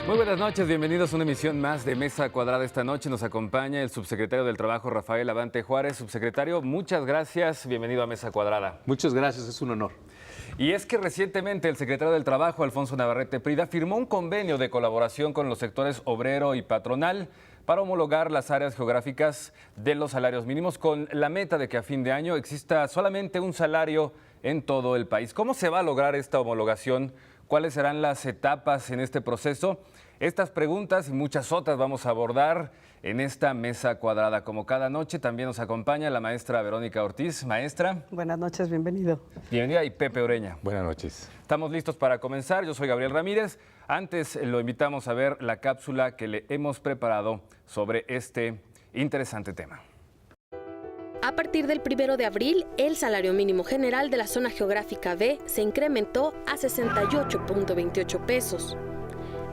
Muy buenas noches, bienvenidos a una emisión más de Mesa Cuadrada. Esta noche nos acompaña el subsecretario del Trabajo, Rafael Abante Juárez. Subsecretario, muchas gracias, bienvenido a Mesa Cuadrada. Muchas gracias, es un honor. Y es que recientemente el secretario del Trabajo, Alfonso Navarrete Prida, firmó un convenio de colaboración con los sectores obrero y patronal para homologar las áreas geográficas de los salarios mínimos con la meta de que a fin de año exista solamente un salario en todo el país. ¿Cómo se va a lograr esta homologación? ¿Cuáles serán las etapas en este proceso? Estas preguntas y muchas otras vamos a abordar en esta Mesa Cuadrada. Como cada noche también nos acompaña la maestra Verónica Ortiz. Maestra. Buenas noches, bienvenido. Bienvenida, y Pepe Oreña. Buenas noches. Estamos listos para comenzar. Yo soy Gabriel Ramírez. Antes lo invitamos a ver la cápsula que le hemos preparado sobre este interesante tema. A partir del 1 de abril, el salario mínimo general de la zona geográfica B se incrementó a 68.28 pesos.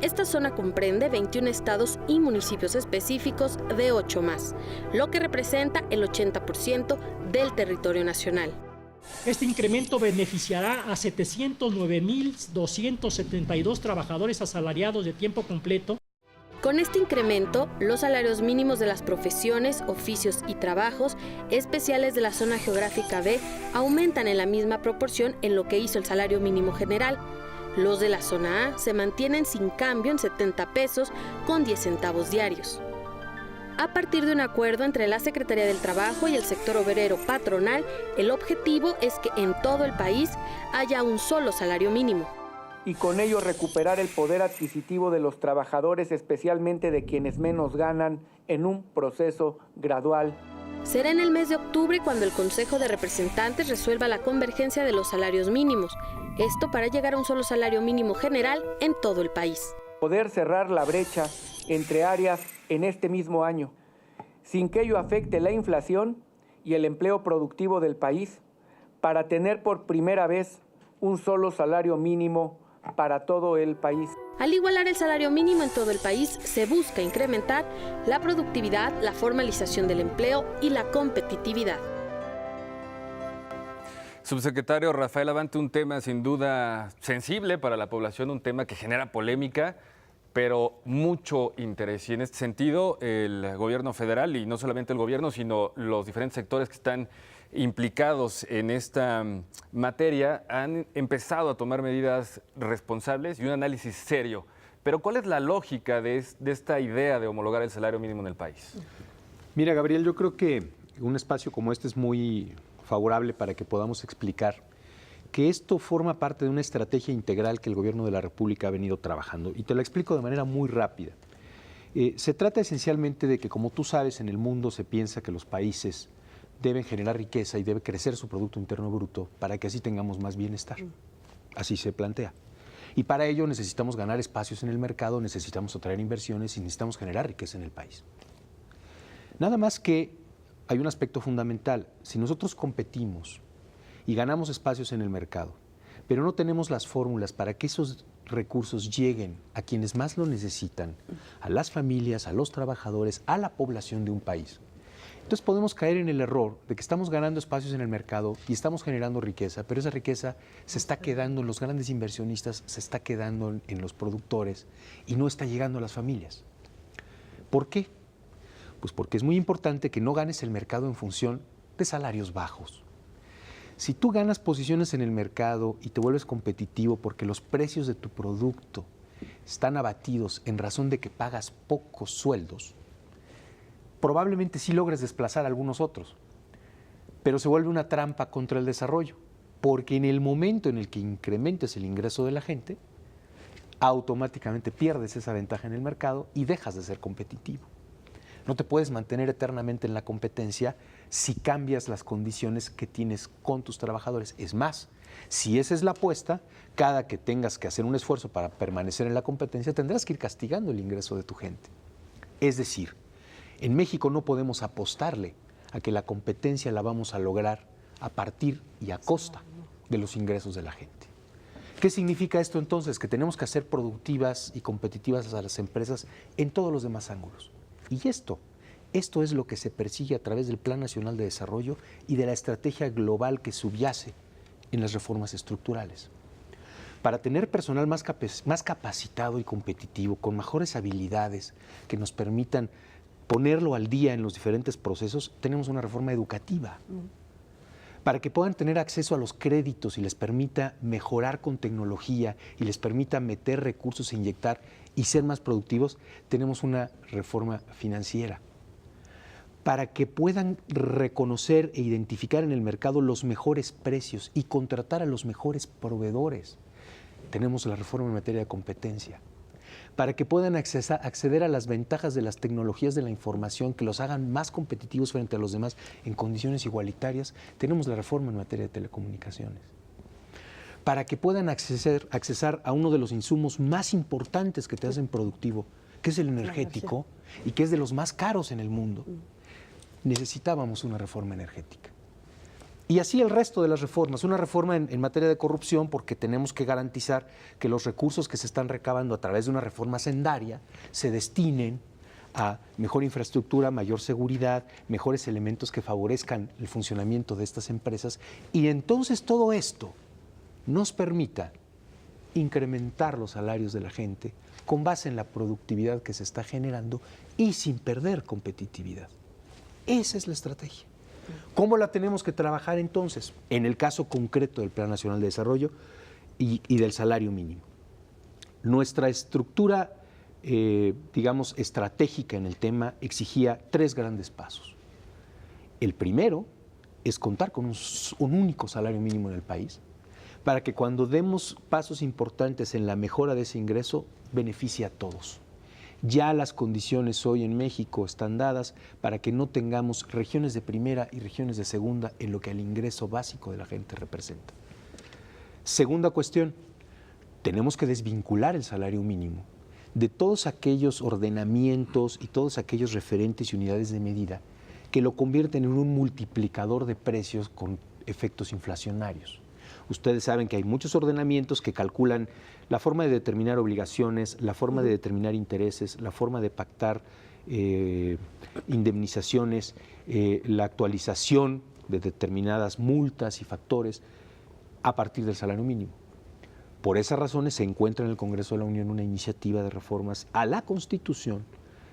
Esta zona comprende 21 estados y municipios específicos de 8 más, lo que representa el 80% del territorio nacional. Este incremento beneficiará a 709.272 trabajadores asalariados de tiempo completo. Con este incremento, los salarios mínimos de las profesiones, oficios y trabajos especiales de la zona geográfica B aumentan en la misma proporción en lo que hizo el salario mínimo general. Los de la zona A se mantienen sin cambio en 70 pesos con 10 centavos diarios. A partir de un acuerdo entre la Secretaría del Trabajo y el sector obrero patronal, el objetivo es que en todo el país haya un solo salario mínimo. Y con ello recuperar el poder adquisitivo de los trabajadores, especialmente de quienes menos ganan, en un proceso gradual. Será en el mes de octubre cuando el Consejo de Representantes resuelva la convergencia de los salarios mínimos, esto para llegar a un solo salario mínimo general en todo el país. Poder cerrar la brecha entre áreas en este mismo año, sin que ello afecte la inflación y el empleo productivo del país, para tener por primera vez un solo salario mínimo para todo el país. Al igualar el salario mínimo en todo el país, se busca incrementar la productividad, la formalización del empleo y la competitividad. Subsecretario Rafael Abante, un tema sin duda sensible para la población, un tema que genera polémica, pero mucho interés. Y en este sentido, el gobierno federal, y no solamente el gobierno, sino los diferentes sectores que están implicados en esta materia, han empezado a tomar medidas responsables y un análisis serio. Pero ¿cuál es la lógica de esta idea de homologar el salario mínimo en el país? Mira, Gabriel, yo creo que un espacio como este es muy favorable para que podamos explicar que esto forma parte de una estrategia integral que el Gobierno de la República ha venido trabajando. Y te la explico de manera muy rápida. Se trata esencialmente de que, como tú sabes, en el mundo se piensa que los países deben generar riqueza y debe crecer su Producto Interno Bruto para que así tengamos más bienestar. Así se plantea. Y para ello necesitamos ganar espacios en el mercado, necesitamos atraer inversiones y necesitamos generar riqueza en el país. Nada más que hay un aspecto fundamental. Si nosotros competimos y ganamos espacios en el mercado, pero no tenemos las fórmulas para que esos recursos lleguen a quienes más lo necesitan, a las familias, a los trabajadores, a la población de un país, entonces podemos caer en el error de que estamos ganando espacios en el mercado y estamos generando riqueza, pero esa riqueza se está quedando en los grandes inversionistas, se está quedando en los productores y no está llegando a las familias. ¿Por qué? Pues porque es muy importante que no ganes el mercado en función de salarios bajos. Si tú ganas posiciones en el mercado y te vuelves competitivo porque los precios de tu producto están abatidos en razón de que pagas pocos sueldos, probablemente sí logres desplazar a algunos otros, pero se vuelve una trampa contra el desarrollo, porque en el momento en el que incrementes el ingreso de la gente, automáticamente pierdes esa ventaja en el mercado y dejas de ser competitivo. No te puedes mantener eternamente en la competencia si cambias las condiciones que tienes con tus trabajadores. Es más, si esa es la apuesta, cada que tengas que hacer un esfuerzo para permanecer en la competencia, tendrás que ir castigando el ingreso de tu gente. Es decir, en México no podemos apostarle a que la competencia la vamos a lograr a partir y a costa de los ingresos de la gente. ¿Qué significa esto entonces? Que tenemos que hacer productivas y competitivas a las empresas en todos los demás ángulos. Y esto es lo que se persigue a través del Plan Nacional de Desarrollo y de la estrategia global que subyace en las reformas estructurales. para tener personal más capacitado y competitivo, con mejores habilidades que nos permitan ponerlo al día en los diferentes procesos, tenemos una reforma educativa. Para que puedan tener acceso a los créditos y les permita mejorar con tecnología y les permita meter recursos, inyectar y ser más productivos, tenemos una reforma financiera. Para que puedan reconocer e identificar en el mercado los mejores precios y contratar a los mejores proveedores, tenemos la reforma en materia de competencia. Para que puedan acceder a las ventajas de las tecnologías de la información que los hagan más competitivos frente a los demás en condiciones igualitarias, tenemos la reforma en materia de telecomunicaciones. Para que puedan accesar a uno de los insumos más importantes que te hacen productivo, que es el energético y que es de los más caros en el mundo, necesitábamos una reforma energética. Y así el resto de las reformas, una reforma en materia de corrupción, porque tenemos que garantizar que los recursos que se están recabando a través de una reforma hacendaria se destinen a mejor infraestructura, mayor seguridad, mejores elementos que favorezcan el funcionamiento de estas empresas, y entonces todo esto nos permita incrementar los salarios de la gente con base en la productividad que se está generando y sin perder competitividad. Esa es la estrategia. ¿Cómo la tenemos que trabajar entonces? En el caso concreto del Plan Nacional de Desarrollo y del salario mínimo. Nuestra estructura, digamos, estratégica en el tema exigía 3 grandes pasos. El primero es contar con un único salario mínimo en el país, para que cuando demos pasos importantes en la mejora de ese ingreso, beneficie a todos. Ya las condiciones hoy en México están dadas para que no tengamos regiones de primera y regiones de segunda en lo que el ingreso básico de la gente representa. Segunda cuestión, tenemos que desvincular el salario mínimo de todos aquellos ordenamientos y todos aquellos referentes y unidades de medida que lo convierten en un multiplicador de precios con efectos inflacionarios. Ustedes saben que hay muchos ordenamientos que calculan la forma de determinar obligaciones, la forma de determinar intereses, la forma de pactar indemnizaciones, la actualización de determinadas multas y factores a partir del salario mínimo. Por esas razones se encuentra en el Congreso de la Unión una iniciativa de reformas a la Constitución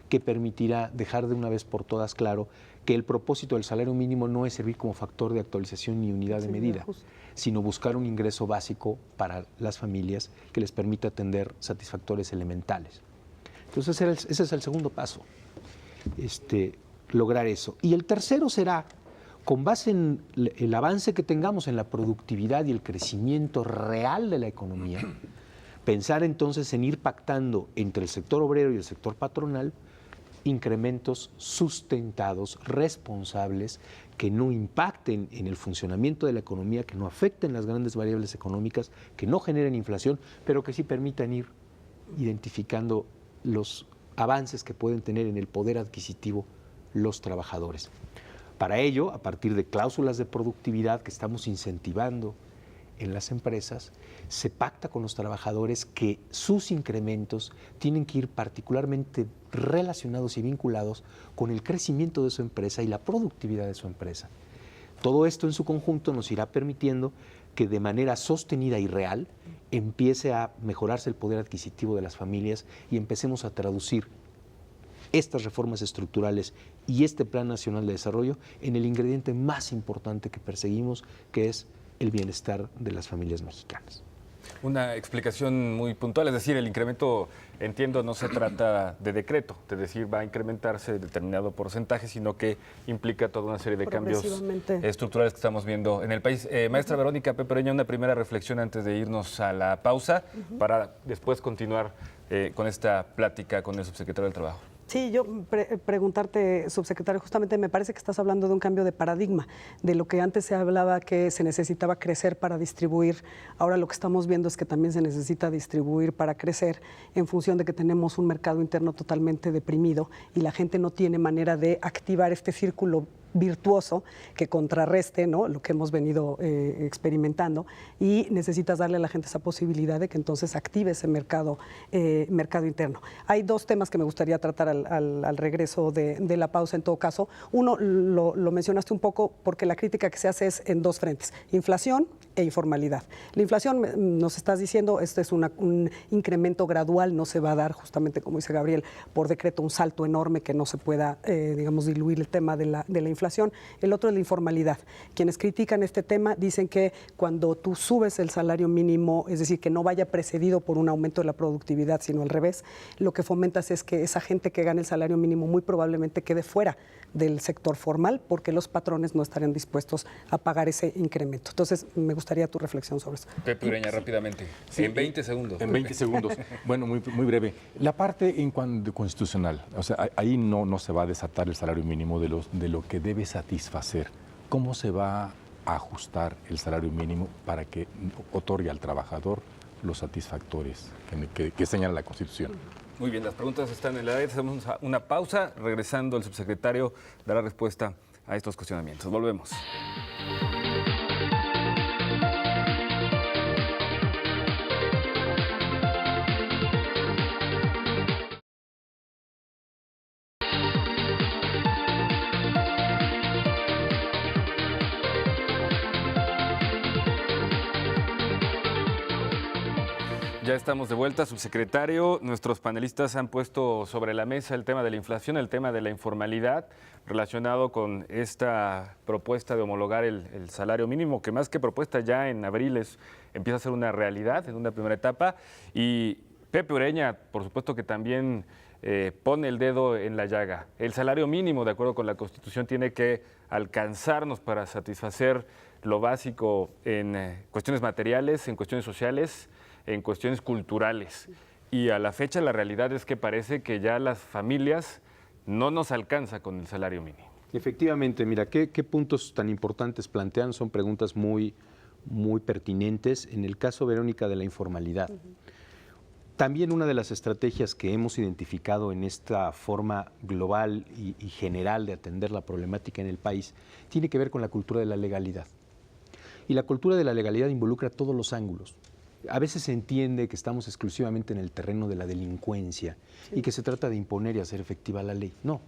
que permitirá dejar de una vez por todas claro que el propósito del salario mínimo no es servir como factor de actualización ni unidad de medida, sino buscar un ingreso básico para las familias que les permita atender satisfactores elementales. Entonces ese es el segundo paso, lograr eso. Y el tercero será, con base en el avance que tengamos en la productividad y el crecimiento real de la economía, pensar entonces en ir pactando entre el sector obrero y el sector patronal incrementos sustentados, responsables, que no impacten en el funcionamiento de la economía, que no afecten las grandes variables económicas, que no generen inflación, pero que sí permitan ir identificando los avances que pueden tener en el poder adquisitivo los trabajadores. Para ello, a partir de cláusulas de productividad que estamos incentivando en las empresas, se pacta con los trabajadores que sus incrementos tienen que ir particularmente relacionados y vinculados con el crecimiento de su empresa y la productividad de su empresa. Todo esto en su conjunto nos irá permitiendo que de manera sostenida y real empiece a mejorarse el poder adquisitivo de las familias y empecemos a traducir estas reformas estructurales y este Plan Nacional de Desarrollo en el ingrediente más importante que perseguimos, que es el bienestar de las familias mexicanas. Una explicación muy puntual, es decir, el incremento, entiendo, no se trata de decreto, es decir, va a incrementarse determinado porcentaje, sino que implica toda una serie de cambios estructurales que estamos viendo en el país. Maestra Verónica Pepereña, una primera reflexión antes de irnos a la pausa para después continuar con esta plática con el subsecretario del Trabajo. Sí, yo preguntarte, subsecretario, justamente me parece que estás hablando de un cambio de paradigma, de lo que antes se hablaba que se necesitaba crecer para distribuir, ahora lo que estamos viendo es que también se necesita distribuir para crecer en función de que tenemos un mercado interno totalmente deprimido y la gente no tiene manera de activar este círculo virtuoso que contrarreste, ¿no?, lo que hemos venido experimentando, y necesitas darle a la gente esa posibilidad de que entonces active ese mercado interno. Hay dos temas que me gustaría tratar al regreso de la pausa en todo caso. Uno, lo mencionaste un poco, porque la crítica que se hace es en dos frentes: inflación e informalidad. La inflación, nos estás diciendo, este es un incremento gradual, no se va a dar, justamente como dice Gabriel, por decreto un salto enorme que no se pueda, digamos, diluir el tema de la inflación. El otro es la informalidad. Quienes critican este tema dicen que cuando tú subes el salario mínimo, es decir, que no vaya precedido por un aumento de la productividad, sino al revés, lo que fomentas es que esa gente que gana el salario mínimo muy probablemente quede fuera del sector formal, porque los patrones no estarían dispuestos a pagar ese incremento. Entonces, me gustaría tu reflexión sobre eso. Pepe Ureña, rápidamente, sí, en 20 segundos. En 20 segundos. Bueno, muy breve. La parte en cuanto constitucional, o sea, ahí no se va a desatar el salario mínimo de lo que debe satisfacer. ¿Cómo se va a ajustar el salario mínimo para que otorgue al trabajador los satisfactores que señala la Constitución? Muy bien, las preguntas están en el aire. Hacemos una pausa. Regresando, el subsecretario dará respuesta a estos cuestionamientos. Volvemos. Ya estamos de vuelta, subsecretario. Nuestros panelistas han puesto sobre la mesa el tema de la inflación, el tema de la informalidad relacionado con esta propuesta de homologar el salario mínimo, que más que propuesta ya en abril empieza a ser una realidad en una primera etapa. Y Pepe Ureña, por supuesto que también pone el dedo en la llaga. El salario mínimo, de acuerdo con la Constitución, tiene que alcanzarnos para satisfacer lo básico en cuestiones materiales, en cuestiones sociales, en cuestiones culturales. Y a la fecha la realidad es que parece que ya las familias no nos alcanza con el salario mínimo. Efectivamente, mira, ¿qué puntos tan importantes plantean? Son preguntas muy pertinentes. En el caso, Verónica, de la informalidad. También una de las estrategias que hemos identificado en esta forma global y general de atender la problemática en el país tiene que ver con la cultura de la legalidad. Y la cultura de la legalidad involucra todos los ángulos. A veces se entiende que estamos exclusivamente en el terreno de la delincuencia y que se trata de imponer y hacer efectiva la ley. No,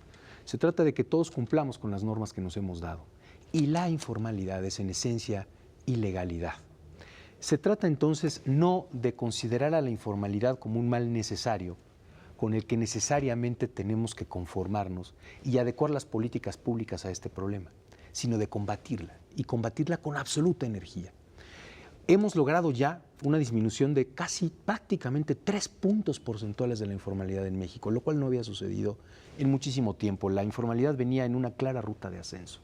se trata de que todos cumplamos con las normas que nos hemos dado. Y la informalidad es, en esencia, ilegalidad. Se trata entonces no de considerar a la informalidad como un mal necesario con el que necesariamente tenemos que conformarnos y adecuar las políticas públicas a este problema, sino de combatirla, y combatirla con absoluta energía. Hemos logrado ya una disminución de casi prácticamente 3 puntos porcentuales de la informalidad en México, lo cual no había sucedido en muchísimo tiempo. La informalidad venía en una clara ruta de ascenso.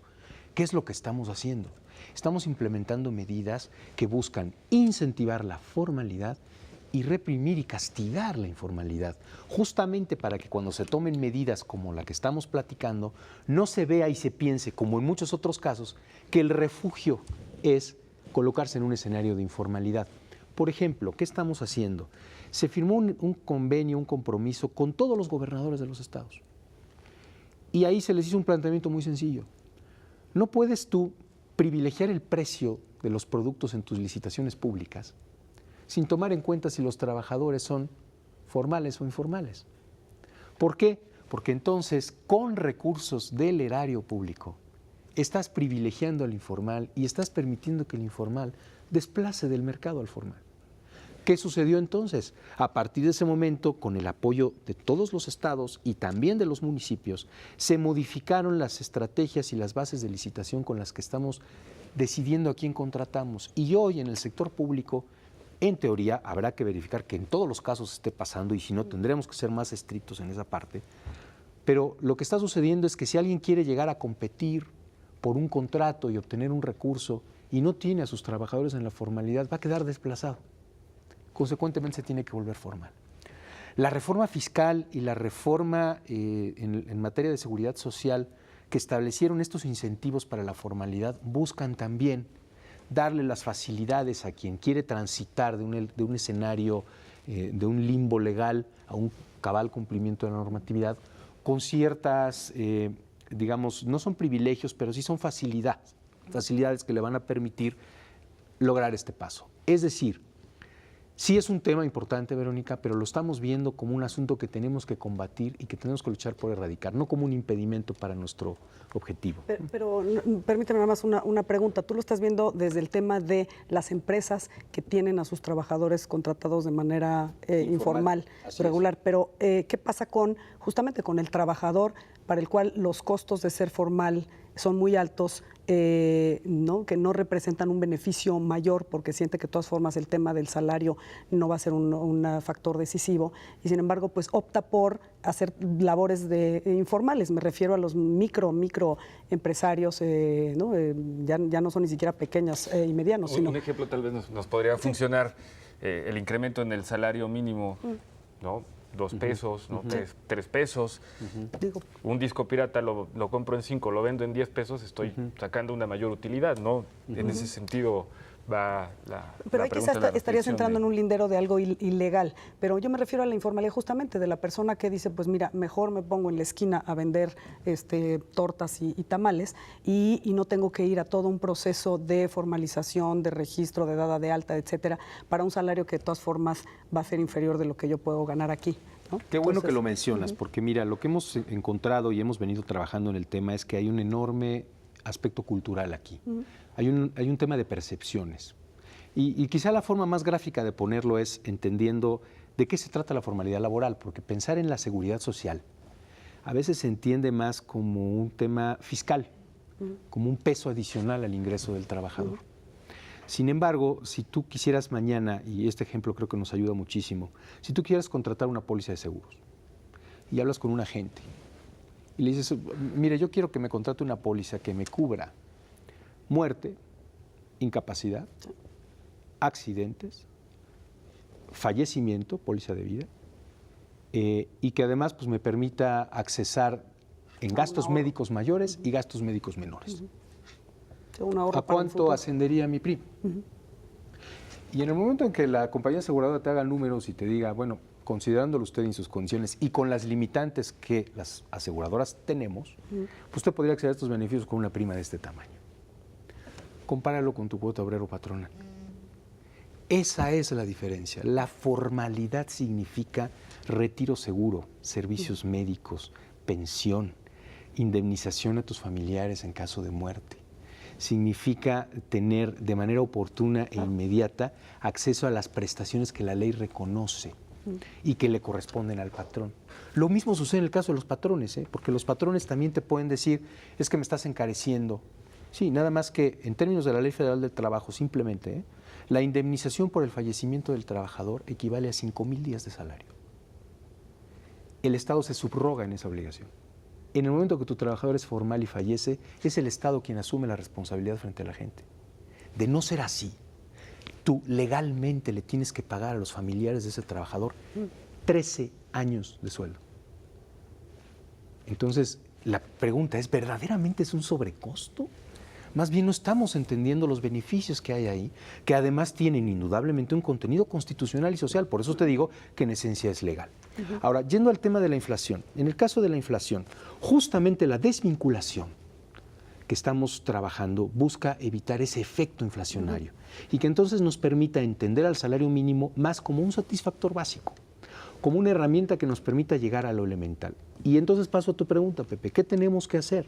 ¿Qué es lo que estamos haciendo? Estamos implementando medidas que buscan incentivar la formalidad y reprimir y castigar la informalidad, justamente para que cuando se tomen medidas como la que estamos platicando, no se vea y se piense, como en muchos otros casos, que el refugio es colocarse en un escenario de informalidad. Por ejemplo, ¿qué estamos haciendo? Se firmó un convenio, un compromiso con todos los gobernadores de los estados. Y ahí se les hizo un planteamiento muy sencillo. No puedes tú privilegiar el precio de los productos en tus licitaciones públicas sin tomar en cuenta si los trabajadores son formales o informales. ¿Por qué? Porque entonces, con recursos del erario público, estás privilegiando al informal y estás permitiendo que el informal desplace del mercado al formal. ¿Qué sucedió entonces? A partir de ese momento, con el apoyo de todos los estados y también de los municipios, se modificaron las estrategias y las bases de licitación con las que estamos decidiendo a quién contratamos. Y hoy en el sector público, en teoría, habrá que verificar que en todos los casos esté pasando, y si no, tendremos que ser más estrictos en esa parte. Pero lo que está sucediendo es que si alguien quiere llegar a competir por un contrato y obtener un recurso y no tiene a sus trabajadores en la formalidad, va a quedar desplazado. Consecuentemente se tiene que volver formal. La reforma fiscal y la reforma en materia de seguridad social que establecieron estos incentivos para la formalidad buscan también darle las facilidades a quien quiere transitar de un escenario, de un limbo legal a un cabal cumplimiento de la normatividad, con ciertas digamos, no son privilegios, pero sí son facilidades que le van a permitir lograr este paso. Es decir, sí es un tema importante, Verónica, pero lo estamos viendo como un asunto que tenemos que combatir y que tenemos que luchar por erradicar, no como un impedimento para nuestro objetivo. Pero permíteme nada más una pregunta. Tú lo estás viendo desde el tema de las empresas que tienen a sus trabajadores contratados de manera informal, regular. Pero, ¿qué pasa justamente con el trabajador para el cual los costos de ser formal son muy altos, ¿no? Que no representan un beneficio mayor porque siente que de todas formas el tema del salario no va a ser un factor decisivo y sin embargo pues opta por hacer labores informales? Me refiero a los micro empresarios, ¿no? Ya no son ni siquiera pequeñas y medianos. Un ejemplo tal vez nos podría funcionar el incremento en el salario mínimo, ¿no? 2 pesos, ¿no? 3 pesos. Un disco pirata lo compro en 5, lo vendo en 10 pesos, estoy sacando una mayor utilidad, ¿no? En ese sentido va Pero ahí quizás estarías entrando en un lindero de algo ilegal. Pero yo me refiero a la informalidad justamente de la persona que dice, pues mira, mejor me pongo en la esquina a vender tortas y tamales y no tengo que ir a todo un proceso de formalización, de registro, de dada de alta, etcétera, para un salario que de todas formas va a ser inferior de lo que yo puedo ganar aquí, ¿no? Qué bueno que lo mencionas, porque mira, lo que hemos encontrado y hemos venido trabajando en el tema es que hay un enorme aspecto cultural aquí. Hay un tema de percepciones. Y quizá la forma más gráfica de ponerlo es entendiendo de qué se trata la formalidad laboral, porque pensar en la seguridad social a veces se entiende más como un tema fiscal, como un peso adicional al ingreso del trabajador. Sin embargo, si tú quisieras mañana, y este ejemplo creo que nos ayuda muchísimo, si tú quisieras contratar una póliza de seguros y hablas con un agente y le dices, mire, yo quiero que me contrate una póliza que me cubra muerte, incapacidad, accidentes, fallecimiento, póliza de vida, y que además pues, me permita accesar en gastos médicos mayores y gastos médicos menores. ¿A cuánto ascendería mi prima? Y en el momento en que la compañía aseguradora te haga números y te diga, bueno, considerándolo usted en sus condiciones y con las limitantes que las aseguradoras tenemos, pues usted podría acceder a estos beneficios con una prima de este tamaño. Compáralo con tu cuota obrero patronal. Esa es la diferencia. La formalidad significa retiro seguro, servicios médicos, pensión, indemnización a tus familiares en caso de muerte. Significa tener de manera oportuna e inmediata acceso a las prestaciones que la ley reconoce y que le corresponden al patrón. Lo mismo sucede en el caso de los patrones, porque los patrones también te pueden decir, es que me estás encareciendo. Sí, nada más que en términos de la Ley Federal del Trabajo, simplemente, la indemnización por el fallecimiento del trabajador equivale a 5,000 días de salario. El Estado se subroga en esa obligación. En el momento que tu trabajador es formal y fallece, es el Estado quien asume la responsabilidad frente a la gente. De no ser así, tú legalmente le tienes que pagar a los familiares de ese trabajador 13 años de sueldo. Entonces, la pregunta es, ¿verdaderamente es un sobrecosto? Más bien no estamos entendiendo los beneficios que hay ahí, que además tienen indudablemente un contenido constitucional y social. Por eso te digo que en esencia es legal. Ahora, yendo al tema de la inflación. En el caso de la inflación, justamente la desvinculación que estamos trabajando busca evitar ese efecto inflacionario y que entonces nos permita entender al salario mínimo más como un satisfactor básico, como una herramienta que nos permita llegar a lo elemental. Y entonces paso a tu pregunta, Pepe, ¿qué tenemos que hacer?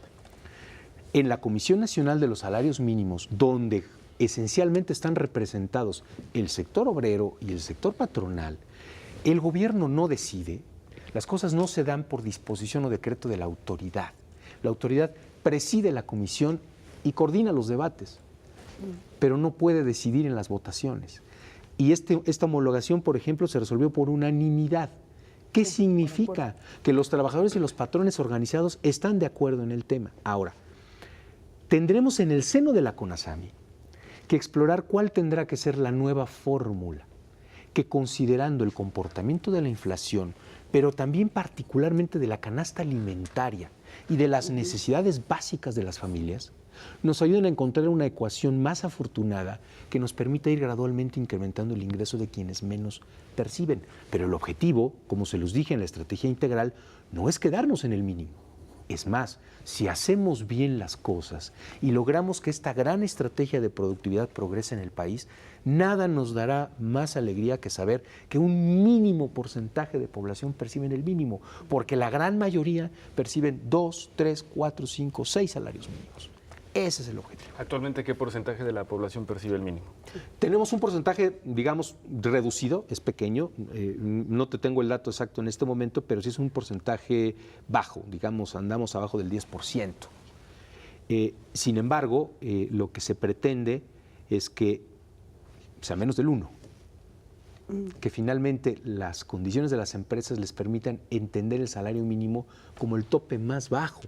En la Comisión Nacional de los Salarios Mínimos, donde esencialmente están representados el sector obrero y el sector patronal, el gobierno no decide, las cosas no se dan por disposición o decreto de la autoridad. La autoridad preside la comisión y coordina los debates, pero no puede decidir en las votaciones. Y esta homologación, por ejemplo, se resolvió por unanimidad. ¿Qué significa? Que los trabajadores y los patrones organizados están de acuerdo en el tema. Ahora, tendremos en el seno de la CONASAMI que explorar cuál tendrá que ser la nueva fórmula, que considerando el comportamiento de la inflación, pero también particularmente de la canasta alimentaria y de las necesidades básicas de las familias, nos ayuden a encontrar una ecuación más afortunada que nos permita ir gradualmente incrementando el ingreso de quienes menos perciben. Pero el objetivo, como se los dije en la estrategia integral, no es quedarnos en el mínimo. Es más, si hacemos bien las cosas y logramos que esta gran estrategia de productividad progrese en el país, nada nos dará más alegría que saber que un mínimo porcentaje de población perciben el mínimo, porque la gran mayoría perciben 2, 3, 4, 5, 6 salarios mínimos. Ese es el objetivo. Actualmente, ¿qué porcentaje de la población percibe el mínimo? Tenemos un porcentaje, digamos, reducido, es pequeño, no te tengo el dato exacto en este momento, pero sí es un porcentaje bajo, digamos, andamos abajo del 10%. Sin embargo, lo que se pretende es que sea menos del 1%, que finalmente las condiciones de las empresas les permitan entender el salario mínimo como el tope más bajo,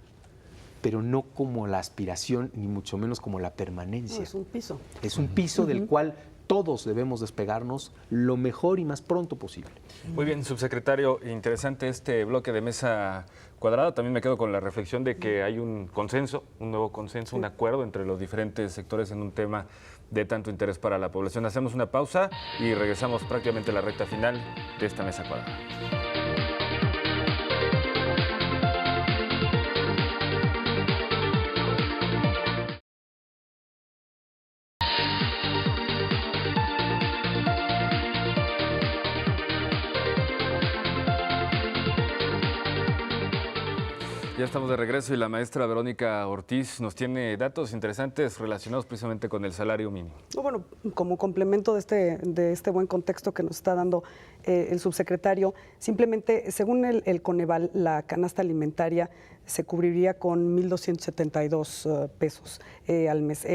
pero no como la aspiración, ni mucho menos como la permanencia. No, es un piso. Es un piso del cual todos debemos despegarnos lo mejor y más pronto posible. Muy bien, subsecretario, interesante este bloque de mesa cuadrada. También me quedo con la reflexión de que hay un consenso, un nuevo consenso, un acuerdo entre los diferentes sectores en un tema de tanto interés para la población. Hacemos una pausa y regresamos prácticamente a la recta final de esta mesa cuadrada. Ya estamos de regreso y la maestra Verónica Ortiz nos tiene datos interesantes relacionados precisamente con el salario mínimo. Bueno, como complemento de este buen contexto que nos está dando el subsecretario, simplemente, según el Coneval, la canasta alimentaria se cubriría con 1,272 pesos al mes.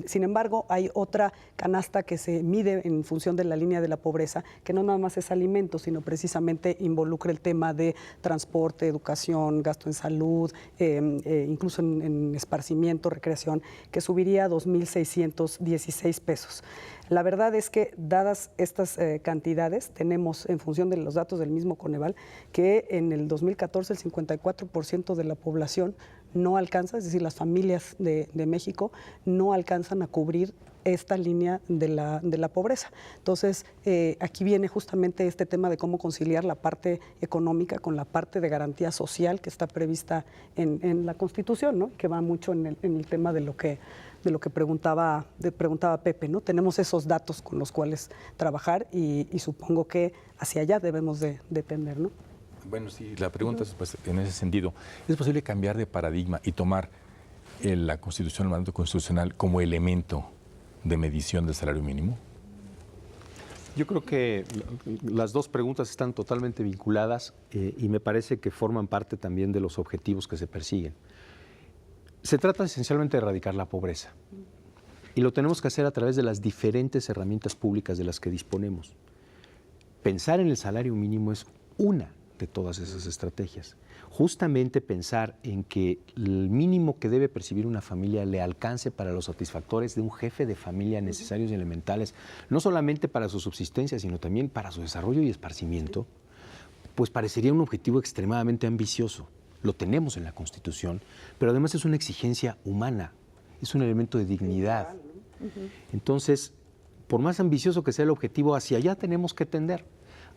Sin embargo, hay otra canasta que se mide en función de la línea de la pobreza, que no nada más es alimento, sino precisamente involucra el tema de transporte, educación, gasto en salud, incluso en esparcimiento, recreación, que subiría a 2,616 pesos. La verdad es que, dadas estas cantidades, tenemos, en función de los datos del mismo Coneval, que en el 2014 el 54% de la población no alcanza, es decir, las familias de México no alcanzan a cubrir esta línea de la pobreza. Entonces, aquí viene justamente este tema de cómo conciliar la parte económica con la parte de garantía social que está prevista en la Constitución, ¿no? Que va mucho en el tema de lo que preguntaba Pepe, ¿no? Tenemos esos datos con los cuales trabajar y supongo que hacia allá debemos de tender, ¿no? Bueno, sí, la pregunta es pues, en ese sentido. ¿Es posible cambiar de paradigma y tomar la Constitución, el mandato constitucional, como elemento de medición del salario mínimo? Yo creo que las dos preguntas están totalmente vinculadas y me parece que forman parte también de los objetivos que se persiguen. Se trata esencialmente de erradicar la pobreza y lo tenemos que hacer a través de las diferentes herramientas públicas de las que disponemos. Pensar en el salario mínimo es una de todas esas estrategias. Justamente pensar en que el mínimo que debe percibir una familia le alcance para los satisfactores de un jefe de familia necesarios y elementales, no solamente para su subsistencia, sino también para su desarrollo y esparcimiento, pues parecería un objetivo extremadamente ambicioso. Lo tenemos en la Constitución, pero además es una exigencia humana, es un elemento de dignidad. Entonces, por más ambicioso que sea el objetivo, hacia allá tenemos que tender.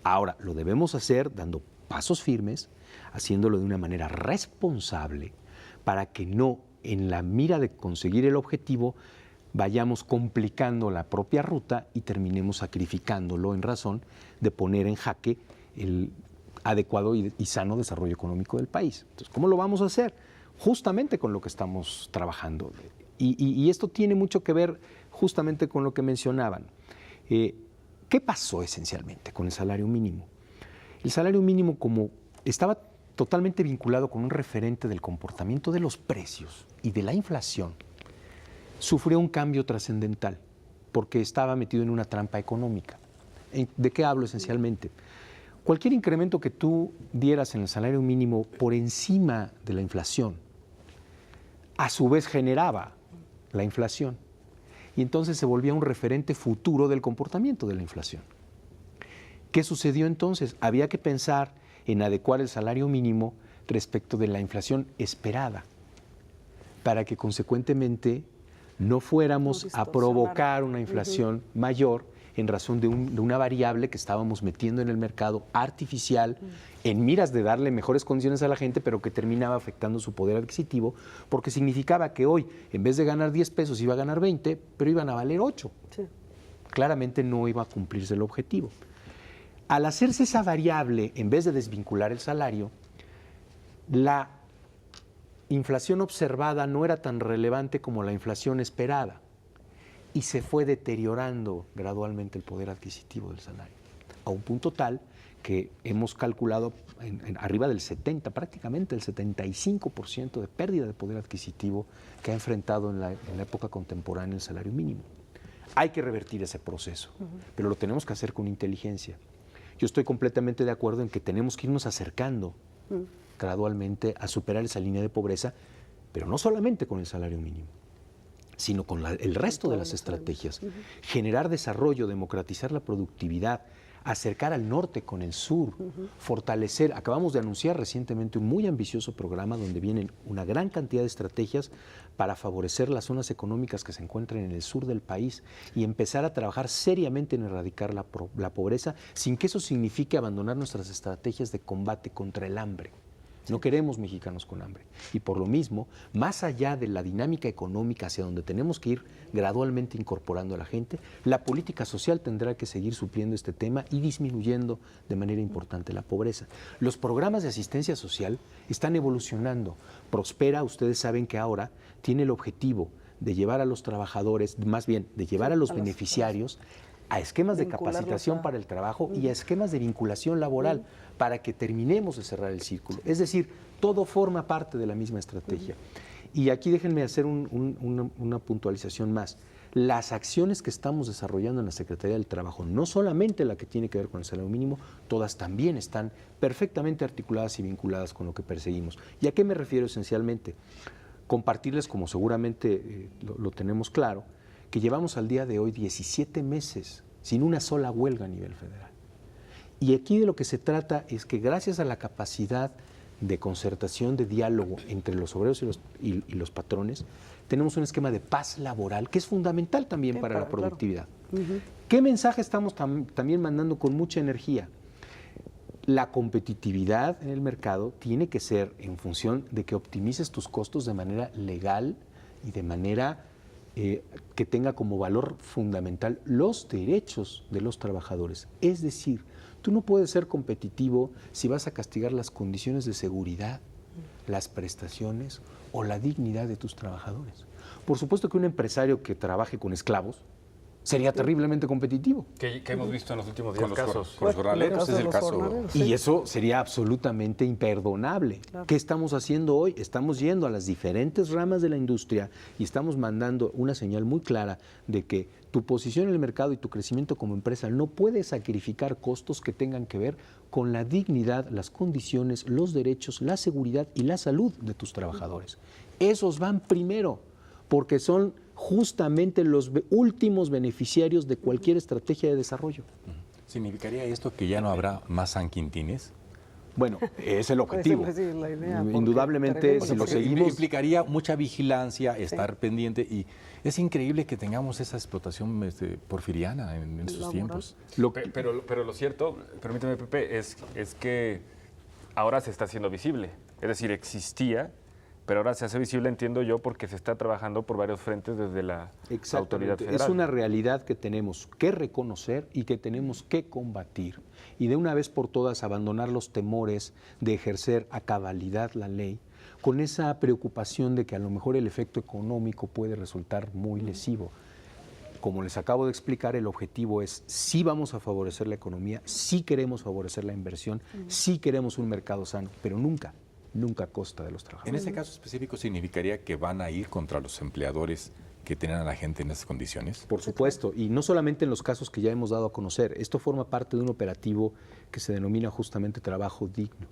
Ahora, lo debemos hacer dando pasos firmes, haciéndolo de una manera responsable, para que no, en la mira de conseguir el objetivo, vayamos complicando la propia ruta y terminemos sacrificándolo en razón de poner en jaque el adecuado y sano desarrollo económico del país. Entonces, ¿cómo lo vamos a hacer? Justamente con lo que estamos trabajando. Y esto tiene mucho que ver justamente con lo que mencionaban. ¿Qué pasó esencialmente con el salario mínimo? El salario mínimo, como estaba totalmente vinculado con un referente del comportamiento de los precios y de la inflación, sufrió un cambio trascendental porque estaba metido en una trampa económica. ¿De qué hablo esencialmente? Cualquier incremento que tú dieras en el salario mínimo por encima de la inflación, a su vez generaba la inflación. Y entonces se volvía un referente futuro del comportamiento de la inflación. ¿Qué sucedió entonces? Había que pensar en adecuar el salario mínimo respecto de la inflación esperada, para que consecuentemente no fuéramos a provocar una inflación mayor en razón de una variable que estábamos metiendo en el mercado artificial en miras de darle mejores condiciones a la gente, pero que terminaba afectando su poder adquisitivo, porque significaba que hoy, en vez de ganar 10 pesos, iba a ganar 20, pero iban a valer 8. Sí. Claramente no iba a cumplirse el objetivo. Al hacerse esa variable, en vez de desvincular el salario, la inflación observada no era tan relevante como la inflación esperada y se fue deteriorando gradualmente el poder adquisitivo del salario, a un punto tal que hemos calculado en arriba del 70, prácticamente el 75% de pérdida de poder adquisitivo que ha enfrentado en la época contemporánea el salario mínimo. Hay que revertir ese proceso, pero lo tenemos que hacer con inteligencia. Yo estoy completamente de acuerdo en que tenemos que irnos acercando gradualmente a superar esa línea de pobreza, pero no solamente con el salario mínimo, sino con el resto de las estrategias. Generar desarrollo, democratizar la productividad, acercar al norte con el sur, fortalecer. Acabamos de anunciar recientemente un muy ambicioso programa donde vienen una gran cantidad de estrategias para favorecer las zonas económicas que se encuentran en el sur del país y empezar a trabajar seriamente en erradicar la pobreza, sin que eso signifique abandonar nuestras estrategias de combate contra el hambre. No queremos mexicanos con hambre. Y por lo mismo, más allá de la dinámica económica hacia donde tenemos que ir gradualmente incorporando a la gente, la política social tendrá que seguir supliendo este tema y disminuyendo de manera importante la pobreza. Los programas de asistencia social están evolucionando. Prospera, ustedes saben que ahora tiene el objetivo de llevar a los trabajadores, más bien de llevar a los beneficiarios a esquemas de capacitación para el trabajo y a esquemas de vinculación laboral para que terminemos de cerrar el círculo. Es decir, todo forma parte de la misma estrategia. Y aquí déjenme hacer una puntualización más. Las acciones que estamos desarrollando en la Secretaría del Trabajo, no solamente la que tiene que ver con el salario mínimo, todas también están perfectamente articuladas y vinculadas con lo que perseguimos. ¿Y a qué me refiero esencialmente? Compartirles, como seguramente lo tenemos claro, que llevamos al día de hoy 17 meses sin una sola huelga a nivel federal. Y aquí de lo que se trata es que gracias a la capacidad de concertación, de diálogo entre los obreros y los patrones, tenemos un esquema de paz laboral que es fundamental también para la productividad. Claro. ¿Qué mensaje estamos también mandando con mucha energía? La competitividad en el mercado tiene que ser en función de que optimices tus costos de manera legal y de manera que tenga como valor fundamental los derechos de los trabajadores. Es decir, tú no puedes ser competitivo si vas a castigar las condiciones de seguridad, las prestaciones o la dignidad de tus trabajadores. Por supuesto que un empresario que trabaje con esclavos sería terriblemente competitivo. Que hemos visto en los últimos días casos. Con los jornaleros es el caso. Y eso sería absolutamente imperdonable. Claro. ¿Qué estamos haciendo hoy? Estamos yendo a las diferentes ramas de la industria y estamos mandando una señal muy clara de que tu posición en el mercado y tu crecimiento como empresa no puede sacrificar costos que tengan que ver con la dignidad, las condiciones, los derechos, la seguridad y la salud de tus trabajadores. Esos van primero, porque son justamente los últimos beneficiarios de cualquier estrategia de desarrollo. ¿Significaría esto que ya no habrá más San Quintines? Bueno, es el objetivo. La idea, indudablemente, si lo seguimos... Implicaría mucha vigilancia, estar pendiente, y es increíble que tengamos esa explotación porfiriana en sus tiempos. Pero lo cierto, permíteme, Pepe, es que ahora se está haciendo visible. Es decir, existía, pero ahora se hace visible, entiendo yo, porque se está trabajando por varios frentes desde la autoridad federal. Es una realidad que tenemos que reconocer y que tenemos que combatir. Y de una vez por todas abandonar los temores de ejercer a cabalidad la ley, con esa preocupación de que a lo mejor el efecto económico puede resultar muy lesivo. Como les acabo de explicar, el objetivo es sí vamos a favorecer la economía, sí queremos favorecer la inversión, sí queremos un mercado sano, pero nunca a costa de los trabajadores. En ese caso específico, ¿significaría que van a ir contra los empleadores que tienen a la gente en esas condiciones? Por supuesto, y no solamente en los casos que ya hemos dado a conocer. Esto forma parte de un operativo que se denomina justamente trabajo digno.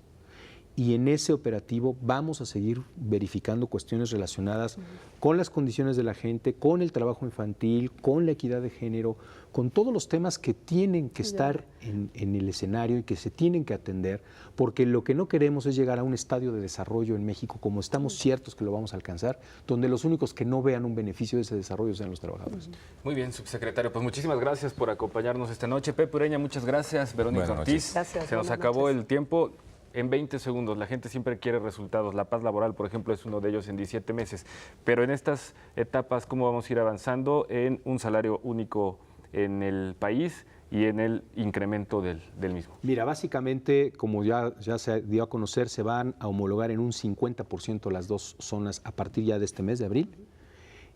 y en ese operativo vamos a seguir verificando cuestiones relacionadas con las condiciones de la gente, con el trabajo infantil, con la equidad de género, con todos los temas que tienen que estar en el escenario y que se tienen que atender, porque lo que no queremos es llegar a un estadio de desarrollo en México, como estamos ciertos que lo vamos a alcanzar, donde los únicos que no vean un beneficio de ese desarrollo sean los trabajadores. Muy bien, subsecretario. Pues muchísimas gracias por acompañarnos esta noche. Pepe Ureña, muchas gracias. Verónica Ortiz, Gracias, se nos buenas acabó noches. el tiempo. En 20 segundos, la gente siempre quiere resultados. La paz laboral, por ejemplo, es uno de ellos en 17 meses. Pero en estas etapas, ¿cómo vamos a ir avanzando en un salario único en el país y en el incremento del mismo? Mira, básicamente, como ya se dio a conocer, se van a homologar en un 50% las dos zonas a partir ya de este mes de abril.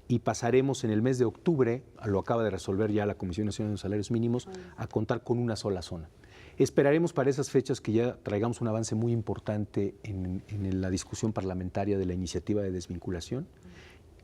Y pasaremos en el mes de octubre, lo acaba de resolver ya la Comisión Nacional de los Salarios Mínimos, a contar con una sola zona. Esperaremos para esas fechas que ya traigamos un avance muy importante en la discusión parlamentaria de la iniciativa de desvinculación,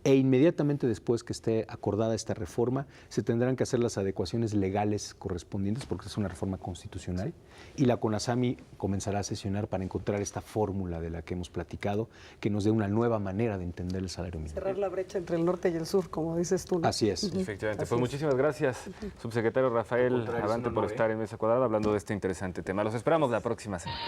e inmediatamente después que esté acordada esta reforma se tendrán que hacer las adecuaciones legales correspondientes porque es una reforma constitucional y la CONASAMI comenzará a sesionar para encontrar esta fórmula de la que hemos platicado que nos dé una nueva manera de entender el salario mínimo. Cerrar la brecha entre el norte y el sur, como dices tú, ¿no? Así es. Efectivamente. Así Pues es. muchísimas gracias, subsecretario Rafael Al contrario, es Abante, un por honor, estar en Mesa Cuadrada hablando de este interesante tema. Los esperamos la próxima semana.